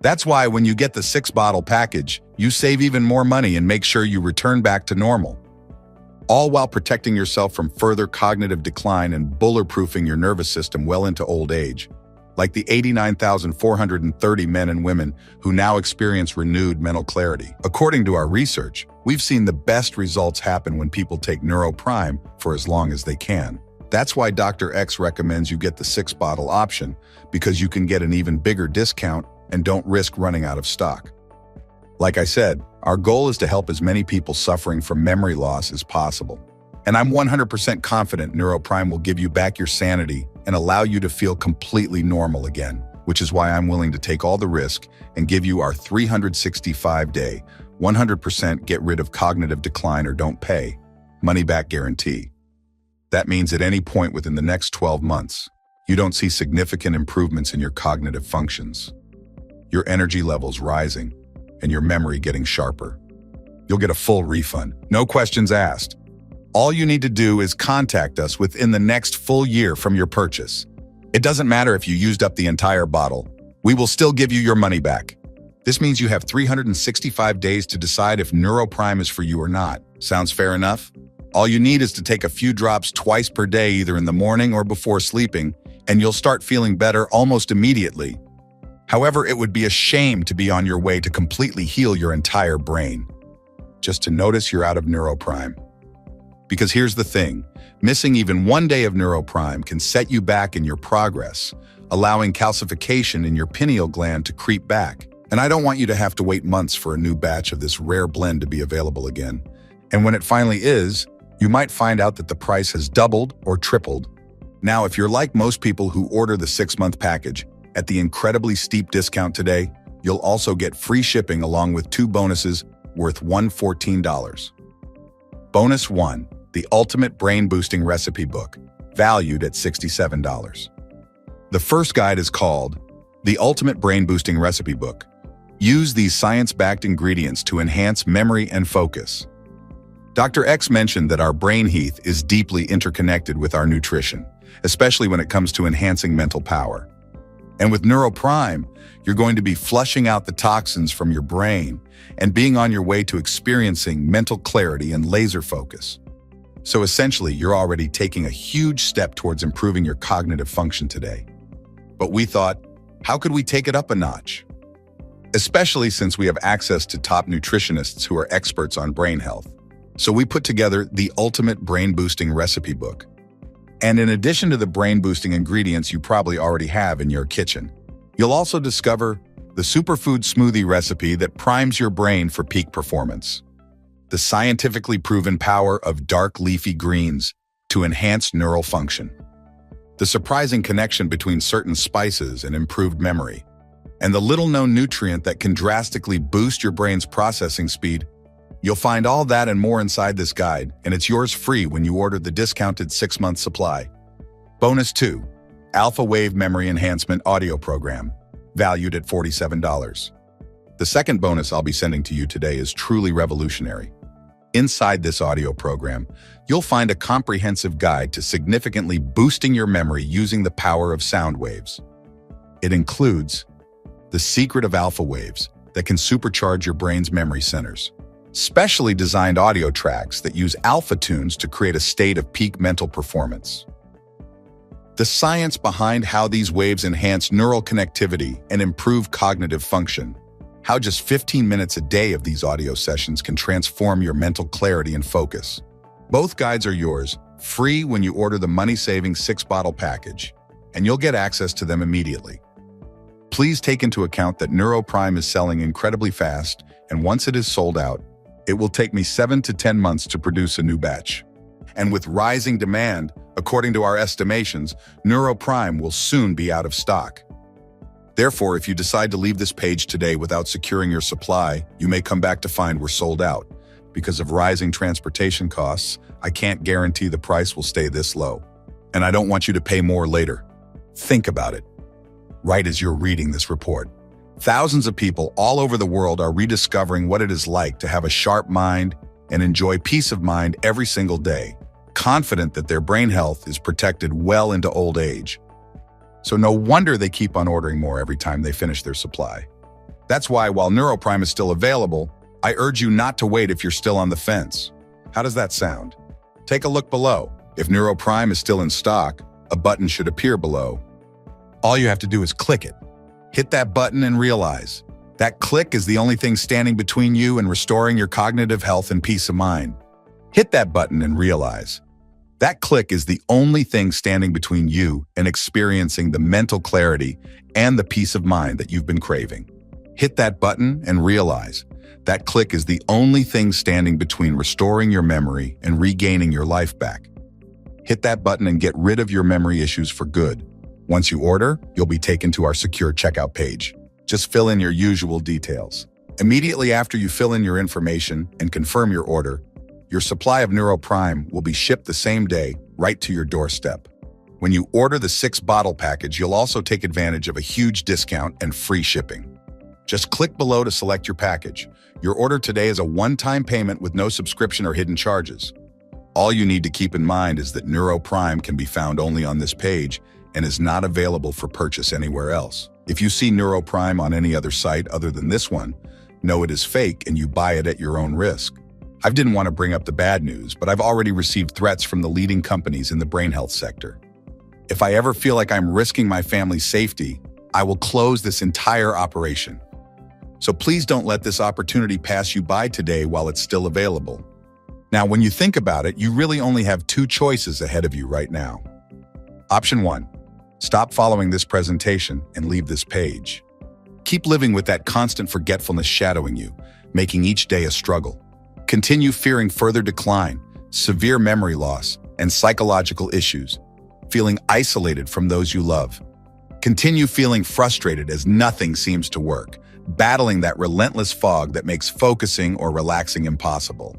That's why when you get the 6-bottle package, you save even more money and make sure you return back to normal, all while protecting yourself from further cognitive decline and bulletproofing your nervous system well into old age, like the 89,430 men and women who now experience renewed mental clarity. According to our research, we've seen the best results happen when people take Neuroprime for as long as they can. That's why Dr. X recommends you get the 6-bottle option, because you can get an even bigger discount and don't risk running out of stock. Like I said, our goal is to help as many people suffering from memory loss as possible. And I'm 100% confident Neuroprime will give you back your sanity and allow you to feel completely normal again, which is why I'm willing to take all the risk and give you our 365-day, 100% get rid of cognitive decline or don't pay, money-back guarantee. That means at any point within the next 12 months, you don't see significant improvements in your cognitive functions, your energy levels rising, and your memory getting sharper. You'll get a full refund, no questions asked. All you need to do is contact us within the next full year from your purchase. It doesn't matter if you used up the entire bottle. We will still give you your money back. This means you have 365 days to decide if Neuroprime is for you or not. Sounds fair enough? All you need is to take a few drops twice per day, either in the morning or before sleeping, and you'll start feeling better almost immediately. However, it would be a shame to be on your way to completely heal your entire brain, just to notice you're out of Neuroprime. Because here's the thing, missing even one day of Neuroprime can set you back in your progress, allowing calcification in your pineal gland to creep back. And I don't want you to have to wait months for a new batch of this rare blend to be available again. And when it finally is, you might find out that the price has doubled or tripled. Now, if you're like most people who order the 6-month package, at the incredibly steep discount today, you'll also get free shipping along with 2 bonuses worth $114. Bonus 1, the Ultimate Brain Boosting Recipe Book, valued at $67. The first guide is called The Ultimate Brain Boosting Recipe Book. Use these science-backed ingredients to enhance memory and focus. Dr. X mentioned that our brain health is deeply interconnected with our nutrition, especially when it comes to enhancing mental power. And with Neuroprime, you're going to be flushing out the toxins from your brain and being on your way to experiencing mental clarity and laser focus. So essentially, you're already taking a huge step towards improving your cognitive function today. But we thought, how could we take it up a notch? Especially since we have access to top nutritionists who are experts on brain health. So we put together the Ultimate Brain Boosting Recipe Book. And in addition to the brain-boosting ingredients you probably already have in your kitchen, you'll also discover the superfood smoothie recipe that primes your brain for peak performance, the scientifically proven power of dark leafy greens to enhance neural function, the surprising connection between certain spices and improved memory, and the little-known nutrient that can drastically boost your brain's processing speed. You'll find all that and more inside this guide, and it's yours free when you order the discounted 6-month supply. Bonus 2, Alpha Wave Memory Enhancement Audio Program, valued at $47. The second bonus I'll be sending to you today is truly revolutionary. Inside this audio program, you'll find a comprehensive guide to significantly boosting your memory using the power of sound waves. It includes the secret of alpha waves that can supercharge your brain's memory centers, specially designed audio tracks that use alpha tunes to create a state of peak mental performance. The science behind how these waves enhance neural connectivity and improve cognitive function. How just 15 minutes a day of these audio sessions can transform your mental clarity and focus. Both guides are yours, free when you order the money-saving 6-bottle package, and you'll get access to them immediately. Please take into account that Neuroprime is selling incredibly fast, and once it is sold out, it will take me 7 to 10 months to produce a new batch. And with rising demand, according to our estimations, Neuroprime will soon be out of stock. Therefore, if you decide to leave this page today without securing your supply, you may come back to find we're sold out. Because of rising transportation costs, I can't guarantee the price will stay this low. And I don't want you to pay more later. Think about it. Right as you're reading this report, thousands of people all over the world are rediscovering what it is like to have a sharp mind and enjoy peace of mind every single day, confident that their brain health is protected well into old age. So no wonder they keep on ordering more every time they finish their supply. That's why, while Neuroprime is still available, I urge you not to wait if you're still on the fence. How does that sound? Take a look below. If Neuroprime is still in stock, a button should appear below. All you have to do is click it. Hit that button and realize that click is the only thing standing between you and restoring your cognitive health and peace of mind. Hit that button and realize That click is the only thing standing between you and experiencing the mental clarity and the peace of mind that you've been craving. Hit that button and realize that click is the only thing standing between restoring your memory and regaining your life back. Hit that button and get rid of your memory issues for good. Once you order, you'll be taken to our secure checkout page. Just fill in your usual details. Immediately after you fill in your information and confirm your order, your supply of NeuroPrime will be shipped the same day right to your doorstep. When you order the 6-bottle package, you'll also take advantage of a huge discount and free shipping. Just click below to select your package. Your order today is a one-time payment with no subscription or hidden charges. All you need to keep in mind is that NeuroPrime can be found only on this page and is not available for purchase anywhere else. If you see NeuroPrime on any other site other than this one, know it is fake and you buy it at your own risk. I didn't want to bring up the bad news, but I've already received threats from the leading companies in the brain health sector. If I ever feel like I'm risking my family's safety, I will close this entire operation. So please don't let this opportunity pass you by today while it's still available. Now, when you think about it, you really only have 2 choices ahead of you right now. Option 1, stop following this presentation and leave this page. Keep living with that constant forgetfulness shadowing you, making each day a struggle. Continue fearing further decline, severe memory loss, and psychological issues, feeling isolated from those you love. Continue feeling frustrated as nothing seems to work, battling that relentless fog that makes focusing or relaxing impossible.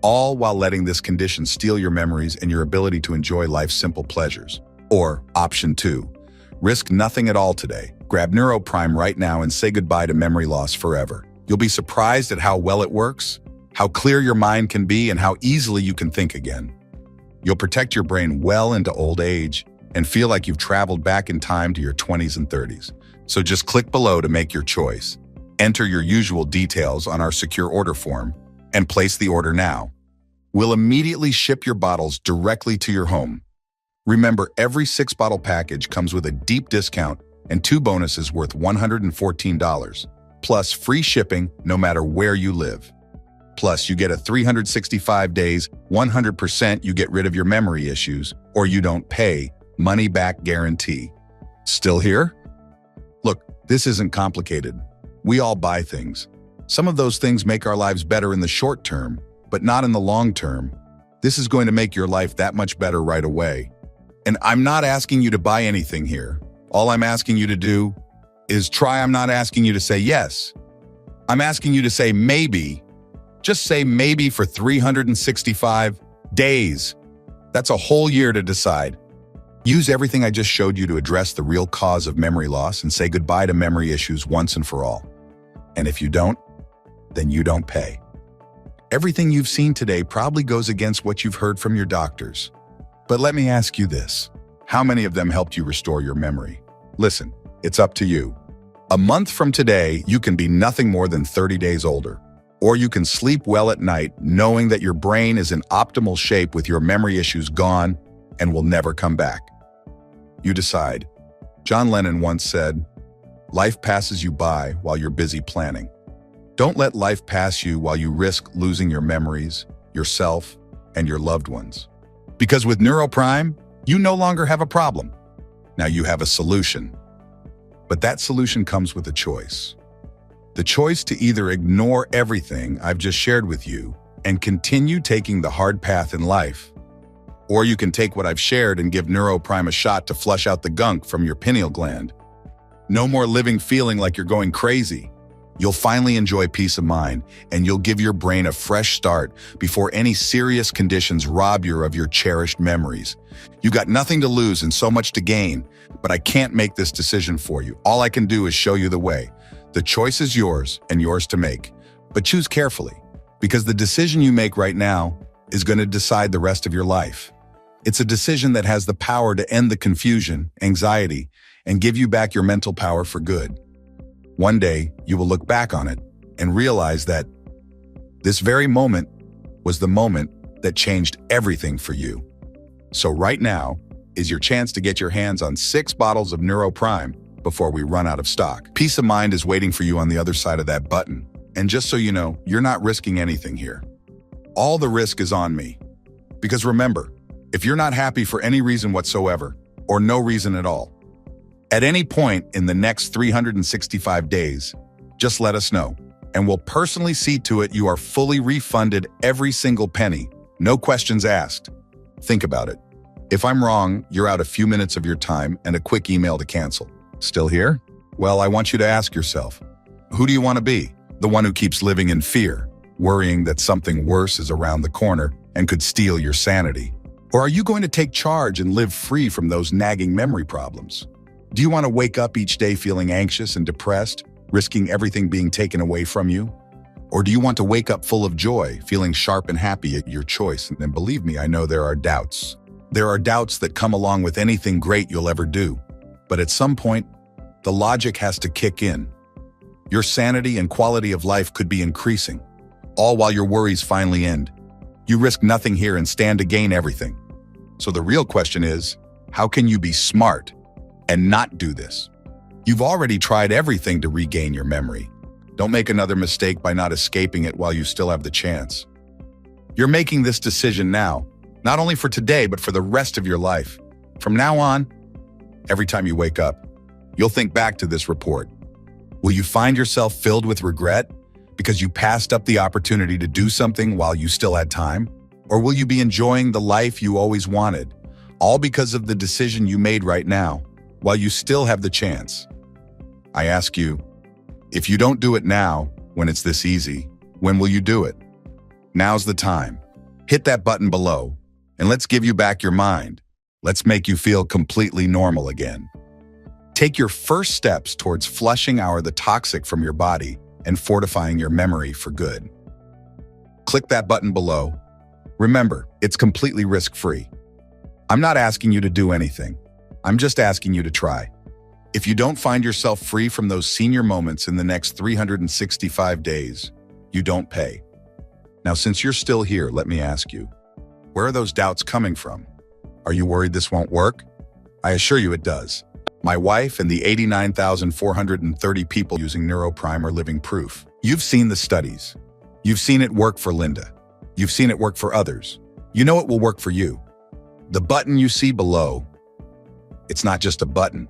All while letting this condition steal your memories and your ability to enjoy life's simple pleasures. Or option 2, risk nothing at all today. Grab NeuroPrime right now and say goodbye to memory loss forever. You'll be surprised at how well it works, how clear your mind can be, and how easily you can think again. You'll protect your brain well into old age and feel like you've traveled back in time to your 20s and 30s. So just click below to make your choice. Enter your usual details on our secure order form and place the order now. We'll immediately ship your bottles directly to your home. Remember, every 6-bottle package comes with a deep discount and 2 bonuses worth $114, plus free shipping no matter where you live. Plus, you get a 365 days, 100% you get rid of your memory issues, or you don't pay, money-back guarantee. Still here? Look, this isn't complicated. We all buy things. Some of those things make our lives better in the short term, but not in the long term. This is going to make your life that much better right away. And I'm not asking you to buy anything here. All I'm asking you to do is try. I'm not asking you to say yes. I'm asking you to say maybe. Just say maybe for 365 days. That's a whole year to decide. Use everything I just showed you to address the real cause of memory loss and say goodbye to memory issues once and for all. And if you don't, then you don't pay. Everything you've seen today probably goes against what you've heard from your doctors. But let me ask you this. How many of them helped you restore your memory? Listen, it's up to you. A month from today, you can be nothing more than 30 days older. Or you can sleep well at night knowing that your brain is in optimal shape with your memory issues gone and will never come back. You decide. John Lennon once said, "Life passes you by while you're busy planning." Don't let life pass you while you risk losing your memories, yourself, and your loved ones. Because with NeuroPrime, you no longer have a problem. Now you have a solution. But that solution comes with a choice. The choice to either ignore everything I've just shared with you and continue taking the hard path in life, or you can take what I've shared and give NeuroPrime a shot to flush out the gunk from your pineal gland. No more living feeling like you're going crazy. You'll finally enjoy peace of mind, and you'll give your brain a fresh start before any serious conditions rob you of your cherished memories. You got nothing to lose and so much to gain, but I can't make this decision for you. All I can do is show you the way. The choice is yours and yours to make, but choose carefully, because the decision you make right now is going to decide the rest of your life. It's a decision that has the power to end the confusion, anxiety, and give you back your mental power for good. One day, you will look back on it and realize that this very moment was the moment that changed everything for you. So right now is your chance to get your hands on 6 bottles of NeuroPrime before we run out of stock. Peace of mind is waiting for you on the other side of that button. And just so you know, you're not risking anything here. All the risk is on me. Because remember, If you're not happy for any reason whatsoever, or no reason at all, at any point in the next 365 days, just let us know, and we'll personally see to it you are fully refunded every single penny, no questions asked. Think about it. If I'm wrong, you're out a few minutes of your time and a quick email to cancel. Still here? Well, I want you to ask yourself, who do you want to be? The one who keeps living in fear, worrying that something worse is around the corner and could steal your sanity? Or are you going to take charge and live free from those nagging memory problems? Do you want to wake up each day feeling anxious and depressed, risking everything being taken away from you? Or do you want to wake up full of joy, feeling sharp and happy at your choice? And believe me, I know there are doubts. There are doubts that come along with anything great you'll ever do. But at some point, the logic has to kick in. Your sanity and quality of life could be increasing, all while your worries finally end. You risk nothing here and stand to gain everything. So the real question is, how can you be smart and not do this? You've already tried everything to regain your memory. Don't make another mistake by not escaping it while you still have the chance. You're making this decision now, not only for today, but for the rest of your life. From now on, every time you wake up, you'll think back to this report. Will you find yourself filled with regret because you passed up the opportunity to do something while you still had time? Or will you be enjoying the life you always wanted, all because of the decision you made right now, while you still have the chance? I ask you, if you don't do it now, when it's this easy, when will you do it? Now's the time. Hit that button below, and let's give you back your mind. Let's make you feel completely normal again. Take your first steps towards flushing the toxic from your body and fortifying your memory for good. Click that button below. Remember, it's completely risk-free. I'm not asking you to do anything. I'm just asking you to try. If you don't find yourself free from those senior moments in the next 365 days, you don't pay. Now, since you're still here, let me ask you, where are those doubts coming from? Are you worried this won't work? I assure you it does. My wife and the 89,430 people using Neuroprime are living proof. You've seen the studies. You've seen it work for Linda. You've seen it work for others. You know it will work for you. The button you see below, it's not just a button.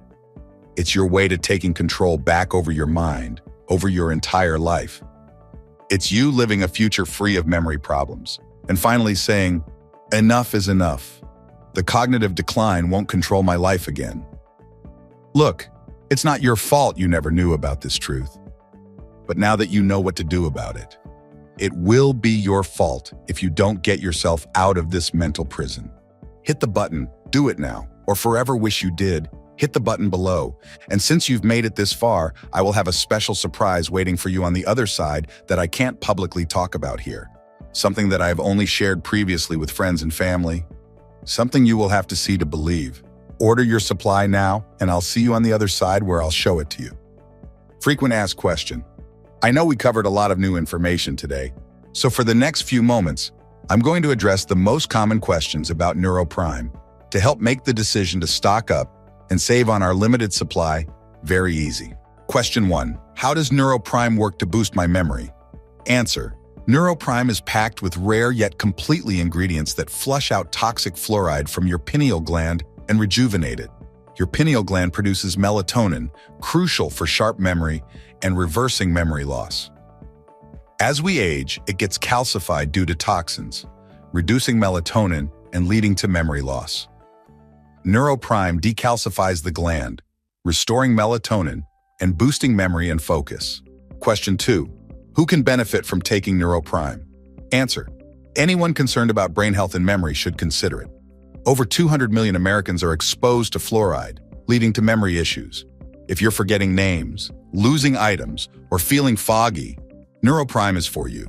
It's your way to taking control back over your mind, over your entire life. It's you living a future free of memory problems, and finally saying, enough is enough. The cognitive decline won't control my life again. Look, it's not your fault you never knew about this truth. But now that you know what to do about it, it will be your fault if you don't get yourself out of this mental prison. Hit the button, do it now, or forever wish you did. Hit the button below. And since you've made it this far, I will have a special surprise waiting for you on the other side that I can't publicly talk about here. Something that I have only shared previously with friends and family. Something you will have to see to believe. Order your supply now, and I'll see you on the other side where I'll show it to you. Frequent asked question. I know we covered a lot of new information today, so for the next few moments, I'm going to address the most common questions about Neuroprime to help make the decision to stock up and save on our limited supply very easy. Question 1. How does Neuroprime work to boost my memory? Answer. Neuroprime is packed with rare yet completely ingredients that flush out toxic fluoride from your pineal gland and rejuvenate it. Your pineal gland produces melatonin, crucial for sharp memory and reversing memory loss. As we age, it gets calcified due to toxins, reducing melatonin and leading to memory loss. Neuroprime decalcifies the gland, restoring melatonin and boosting memory and focus. Question 2. Who can benefit from taking Neuroprime? Answer. Anyone concerned about brain health and memory should consider it. Over 200 million Americans are exposed to fluoride, leading to memory issues. If you're forgetting names, losing items, or feeling foggy, Neuroprime is for you.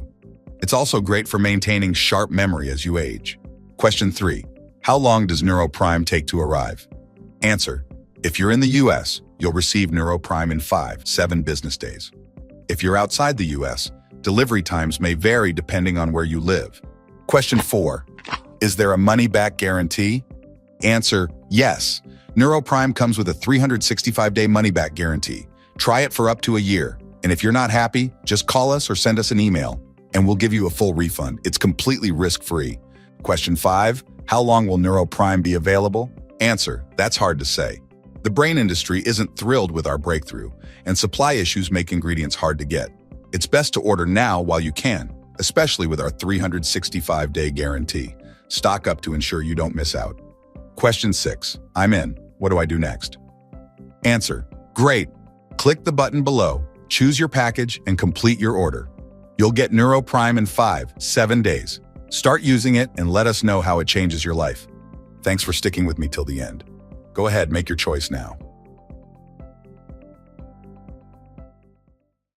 It's also great for maintaining sharp memory as you age. Question 3. How long does Neuroprime take to arrive? Answer. If you're in the US, you'll receive Neuroprime in 5-7 business days. If you're outside the US, delivery times may vary depending on where you live. Question 4. Is there a money-back guarantee? Answer. Yes. Neuroprime comes with a 365-day money-back guarantee. Try it for up to a year. And if you're not happy, just call us or send us an email, and we'll give you a full refund. It's completely risk-free. Question 5. How long will NeuroPrime be available? Answer, that's hard to say. The brain industry isn't thrilled with our breakthrough, and supply issues make ingredients hard to get. It's best to order now while you can, especially with our 365-day guarantee. Stock up to ensure you don't miss out. Question 6. I'm in. What do I do next? Answer, great. Click the button below, choose your package, and complete your order. You'll get NeuroPrime in 5-7 days. Start using it and let us know how it changes your life. Thanks for sticking with me till the end. Go ahead, make your choice now.